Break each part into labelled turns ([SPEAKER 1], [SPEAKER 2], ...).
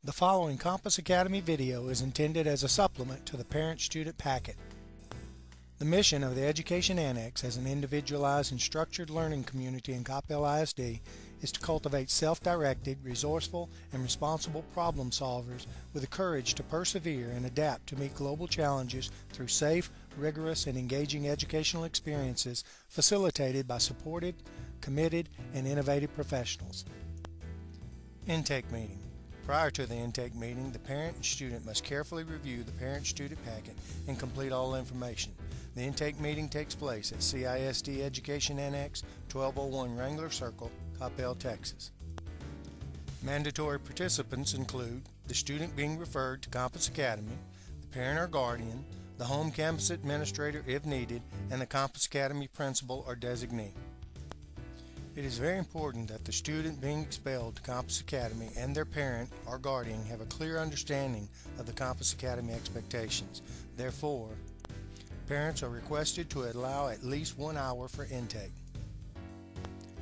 [SPEAKER 1] The following Compass Academy video is intended as a supplement to the parent-student packet. The mission of the Education Annex as an individualized and structured learning community in Coppell ISD is to cultivate self-directed, resourceful, and responsible problem solvers with the courage to persevere and adapt to meet global challenges through safe, rigorous, and engaging educational experiences facilitated by supported, committed, and innovative professionals. Intake meeting. Prior to the intake meeting, the parent and student must carefully review the parent-student packet and complete all information. The intake meeting takes place at CISD Education Annex, 1201 Wrangler Circle, Coppell, Texas. Mandatory participants include the student being referred to Compass Academy, the parent or guardian, the home campus administrator if needed, and the Compass Academy principal or designee. It is very important that the student being expelled to Compass Academy and their parent or guardian have a clear understanding of the Compass Academy expectations. Therefore, parents are requested to allow at least 1 hour for intake.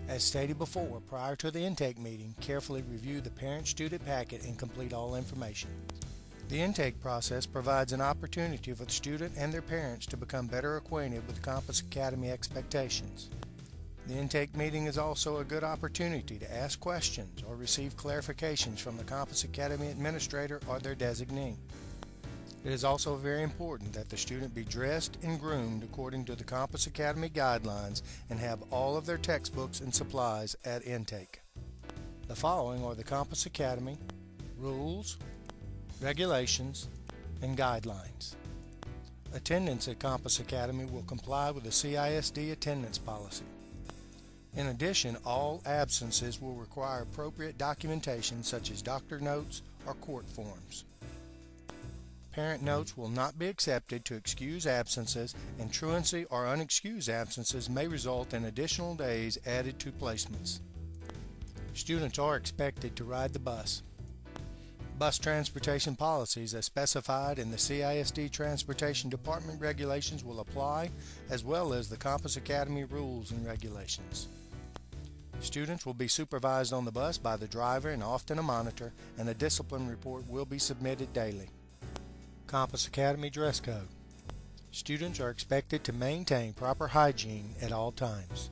[SPEAKER 1] As stated before, prior to the intake meeting, carefully review the parent-student packet and complete all information. The intake process provides an opportunity for the student and their parents to become better acquainted with the Compass Academy expectations. The intake meeting is also a good opportunity to ask questions or receive clarifications from the Compass Academy administrator or their designee. It is also very important that the student be dressed and groomed according to the Compass Academy guidelines and have all of their textbooks and supplies at intake. The following are the Compass Academy rules, regulations, and guidelines. Attendance at Compass Academy will comply with the CISD attendance policy. In addition, all absences will require appropriate documentation such as doctor notes or court forms. Parent notes will not be accepted to excuse absences, and truancy or unexcused absences may result in additional days added to placements. Students are expected to ride the bus. Bus transportation policies as specified in the CISD Transportation Department regulations will apply, as well as the Compass Academy rules and regulations. Students will be supervised on the bus by the driver and often a monitor, and a discipline report will be submitted daily. Compass Academy dress code. Students are expected to maintain proper hygiene at all times.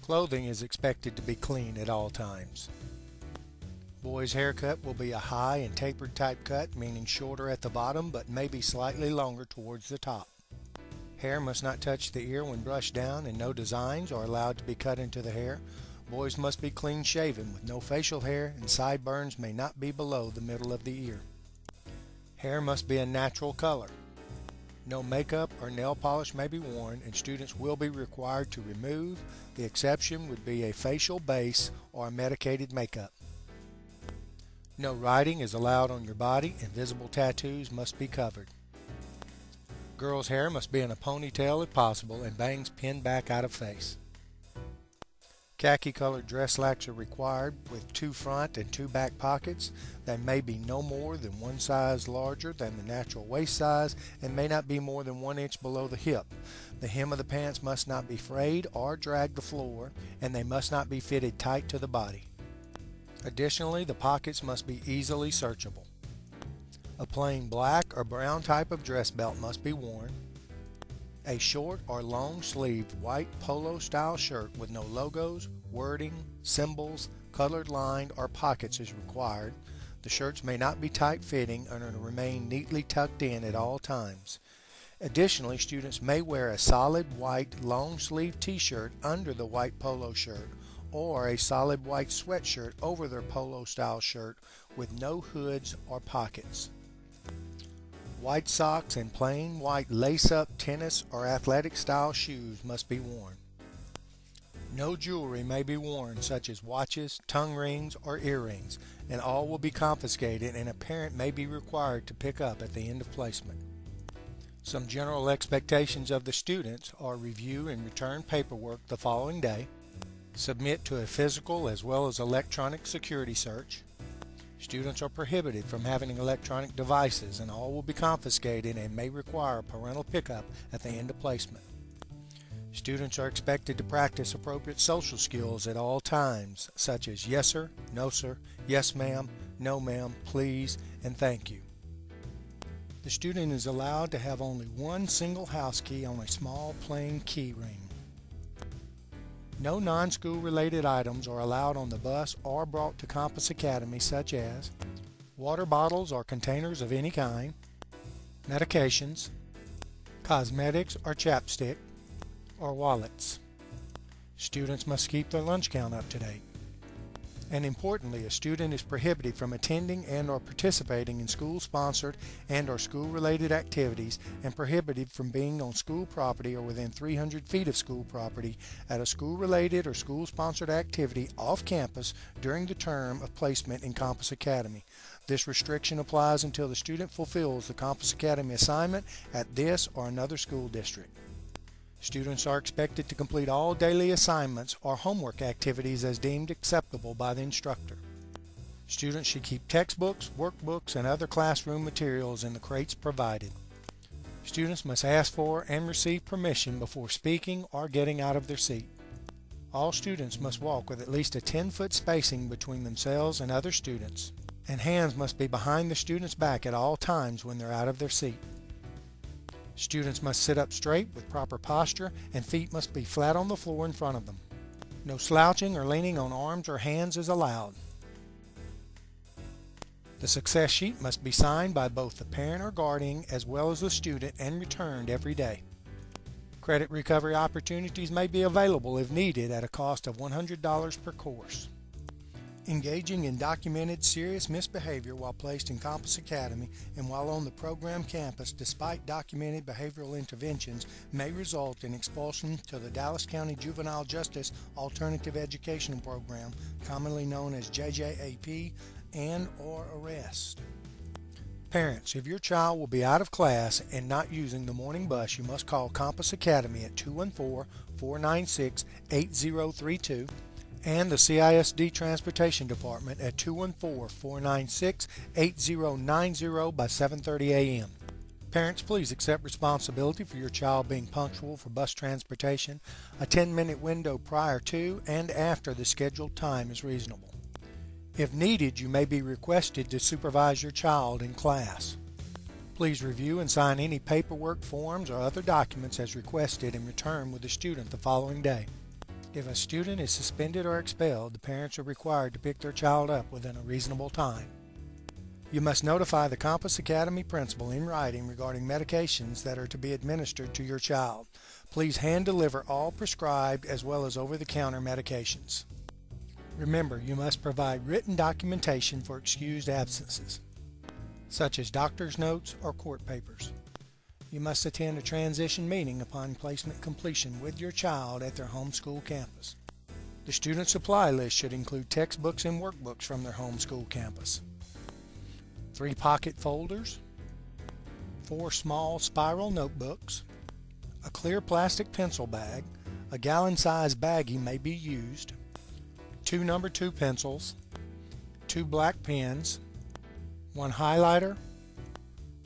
[SPEAKER 1] Clothing is expected to be clean at all times. Boys' haircut will be a high and tapered type cut, meaning shorter at the bottom but may be slightly longer towards the top. Hair must not touch the ear when brushed down, and no designs are allowed to be cut into the hair. Boys must be clean shaven with no facial hair, and sideburns may not be below the middle of the ear. Hair must be a natural color. No makeup or nail polish may be worn, and students will be required to remove. The exception would be a facial base or a medicated makeup. No writing is allowed on your body, and visible tattoos must be covered. Girls' hair must be in a ponytail if possible, and bangs pinned back out of face. Khaki-colored dress slacks are required with 2 front and 2 back pockets. They may be no more than 1 size larger than the natural waist size and may not be more than 1 inch below the hip. The hem of the pants must not be frayed or drag the floor, and they must not be fitted tight to the body. Additionally, the pockets must be easily searchable. A plain black or brown type of dress belt must be worn. A short or long-sleeved white polo-style shirt with no logos, wording, symbols, colored line, or pockets is required. The shirts may not be tight-fitting and are to remain neatly tucked in at all times. Additionally, students may wear a solid white long-sleeved t-shirt under the white polo shirt, or a solid white sweatshirt over their polo-style shirt with no hoods or pockets. White socks and plain white lace-up tennis or athletic-style shoes must be worn. No jewelry may be worn, such as watches, tongue rings, or earrings, and all will be confiscated, and a parent may be required to pick up at the end of placement. Some general expectations of the students are review and return paperwork the following day, submit to a physical as well as electronic security search. Students are prohibited from having electronic devices, and all will be confiscated and may require parental pickup at the end of placement. Students are expected to practice appropriate social skills at all times, such as yes sir, no sir, yes ma'am, no ma'am, please, and thank you. The student is allowed to have only one single house key on a small plain key ring. No non-school related items are allowed on the bus or brought to Campus Academy, such as water bottles or containers of any kind, medications, cosmetics or chapstick, or wallets. Students must keep their lunch count up to date. And importantly, a student is prohibited from attending and or participating in school-sponsored and or school-related activities and prohibited from being on school property or within 300 feet of school property at a school-related or school-sponsored activity off campus during the term of placement in Campus Academy. This restriction applies until the student fulfills the Campus Academy assignment at this or another school district. Students are expected to complete all daily assignments or homework activities as deemed acceptable by the instructor. Students should keep textbooks, workbooks, and other classroom materials in the crates provided. Students must ask for and receive permission before speaking or getting out of their seat. All students must walk with at least a 10-foot spacing between themselves and other students, and hands must be behind the student's back at all times when they're out of their seat. Students must sit up straight with proper posture, and feet must be flat on the floor in front of them. No slouching or leaning on arms or hands is allowed. The success sheet must be signed by both the parent or guardian as well as the student and returned every day. Credit recovery opportunities may be available if needed at a cost of $100 per course. Engaging in documented serious misbehavior while placed in Campus Academy and while on the program campus despite documented behavioral interventions may result in expulsion to the Dallas County Juvenile Justice Alternative Education Program, commonly known as JJAP, and or arrest. Parents, if your child will be out of class and not using the morning bus, you must call Campus Academy at 214-496-8032 and the CISD Transportation Department at 214-496-8090 by 7:30 a.m. Parents, please accept responsibility for your child being punctual for bus transportation. A 10-minute window prior to and after the scheduled time is reasonable. If needed, you may be requested to supervise your child in class. Please review and sign any paperwork, forms, or other documents as requested and return with the student the following day. If a student is suspended or expelled, the parents are required to pick their child up within a reasonable time. You must notify the Campus Academy principal in writing regarding medications that are to be administered to your child. Please hand deliver all prescribed as well as over-the-counter medications. Remember, you must provide written documentation for excused absences, such as doctor's notes or court papers. You must attend a transition meeting upon placement completion with your child at their home school campus. The student supply list should include textbooks and workbooks from their home school campus, 3 pocket folders, 4 small spiral notebooks, a clear plastic pencil bag, a gallon-sized baggie may be used, 2 number 2 pencils, 2 black pens, 1 highlighter,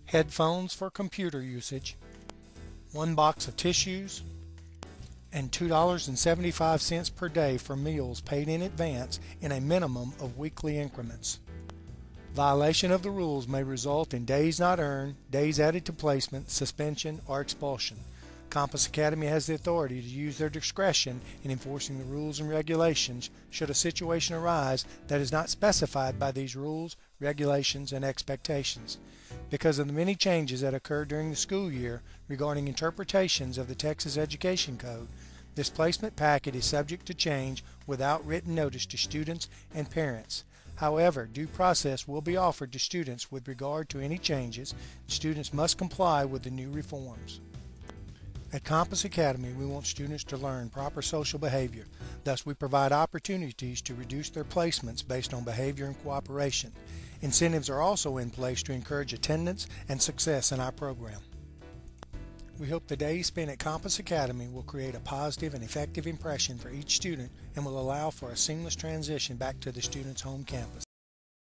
[SPEAKER 1] headphones for computer usage, 1 box of tissues, and $2.75 per day for meals paid in advance in a minimum of weekly increments. Violation of the rules may result in days not earned, days added to placement, suspension, or expulsion. Campus Academy has the authority to use their discretion in enforcing the rules and regulations should a situation arise that is not specified by these rules, regulations, and expectations. Because of the many changes that occurred during the school year regarding interpretations of the Texas Education Code, this placement packet is subject to change without written notice to students and parents. However, due process will be offered to students with regard to any changes. Students must comply with the new reforms. At Campus Academy, we want students to learn proper social behavior. Thus, we provide opportunities to reduce their placements based on behavior and cooperation. Incentives are also in place to encourage attendance and success in our program. We hope the days spent at Campus Academy will create a positive and effective impression for each student and will allow for a seamless transition back to the student's home campus.